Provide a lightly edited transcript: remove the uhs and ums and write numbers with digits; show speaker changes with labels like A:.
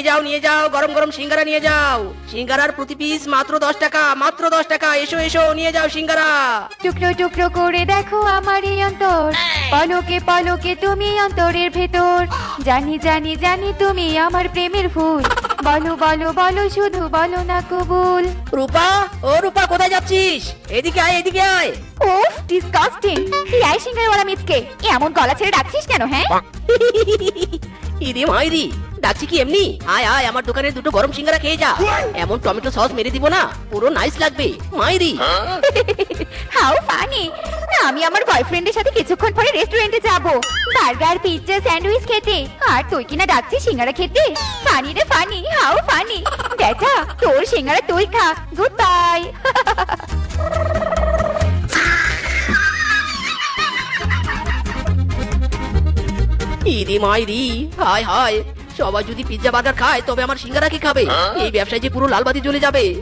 A: নিয়ে যাও গরম গরম সিঙ্গারা নিয়ে যাও। সিঙ্গারার প্রতি পিস মাত্র 10 টাকা, মাত্র 10 টাকা। এসো এসো নিয়ে যাও সিঙ্গারা।
B: টুকরো টুকরো করে দেখো আমার এই অন্তর, পলকে পলকে তুমি অন্তরের ভেতর। জানি জানি জানি তুমি আমার প্রেমের ফুল, বলো বলো বলো শুধু বলো না কবুল।
A: রূপা, ও রূপা কোথায় যাচ্ছিস? এদিকে আয়, এদিকে আয়।
B: উফ ডিসকাস্টিং। এই সিঙ্গারাওয়ালা মিচকে, এমন গলা ছেড়ে ডাকছিস কেন? হ্যাঁ
A: ইরে মাইরি, ডাকছি কি এমনি? আয় আয়, আমার দোকানে দুটো গরম সিঙ্গারা খেয়ে যা। এমন টমেটো সস মেরে দিব না, পুরো নাইস লাগবে মাইরি।
B: How funny. আমি আমার বয়ফ্রেন্ডের সাথে কিছুক্ষণ পরে রেস্টুরেন্টে যাব বার্গার পিৎজা স্যান্ডউইচ খেতে, আর তুই কিনা ডাকছিস সিঙ্গারা খেতে। ফানি রে ফানি, হাউ ফানি। বেটা তোর সিঙ্গারা তুই খা, গুড বাই।
A: ইরে মাইরি, হায় হায়, সবাই যদি পিৎজা বার্গার খায় তবে আমার সিঙ্গারা কি খাবে? এই ব্যবসায় যে পুরো লালবাতি জ্বলে যাবে।